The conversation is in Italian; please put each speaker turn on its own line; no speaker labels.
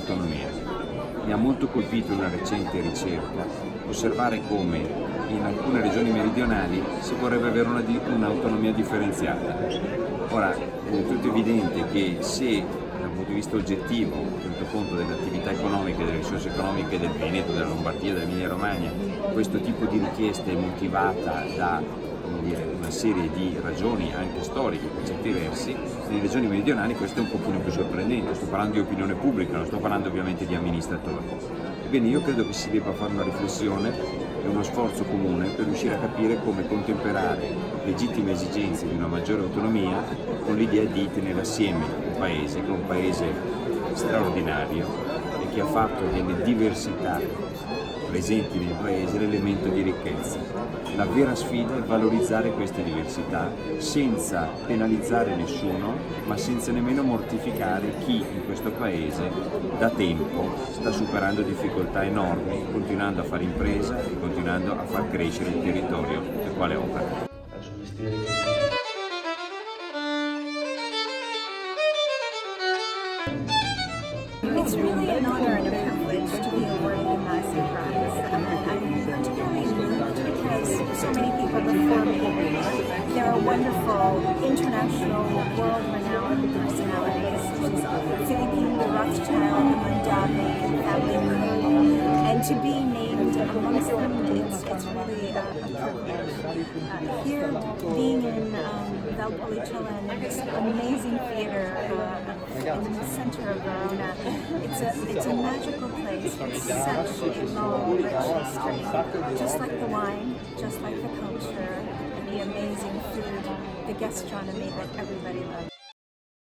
autonomia. Mi ha molto colpito una recente ricerca osservare come in alcune regioni meridionali si vorrebbe avere un'autonomia differenziata. Ora, è tutto evidente che se dal punto di vista oggettivo, tenuto conto delle attività economiche, delle risorse economiche del Veneto, della Lombardia, dell'Emilia Romagna, questo tipo di richiesta è motivata da una serie di ragioni anche storiche per certi versi, nelle regioni meridionali questo è un pochino più sorprendente. Sto parlando di opinione pubblica, non sto parlando ovviamente di amministratori. Ebbene, io credo che si debba fare una riflessione e uno sforzo comune per riuscire a capire come contemperare legittime esigenze di una maggiore autonomia con l'idea di tenere assieme un paese, che è un paese straordinario e che ha fatto delle diversità presenti nel paese l'elemento di ricchezza. La vera sfida è valorizzare queste diversità senza penalizzare nessuno, ma senza nemmeno mortificare chi in questo paese da tempo sta superando difficoltà enormi, continuando a fare impresa e continuando a far crescere il territorio nel quale opera.
It's really an honor and a privilege to be awarded the Masi Prize. I'm particularly moved because so many people before me, there are wonderful international, world-renowned personalities, Philippine, the Rothschild, the Mandami, family crew, and to be named amongst them, it's really a privilege. Here, being in Valpolicella, this amazing theater in the center of Verona, it's a magical place with such a long, rich history. Just like the wine, just like the culture, and the amazing food, the gastronomy that everybody loves.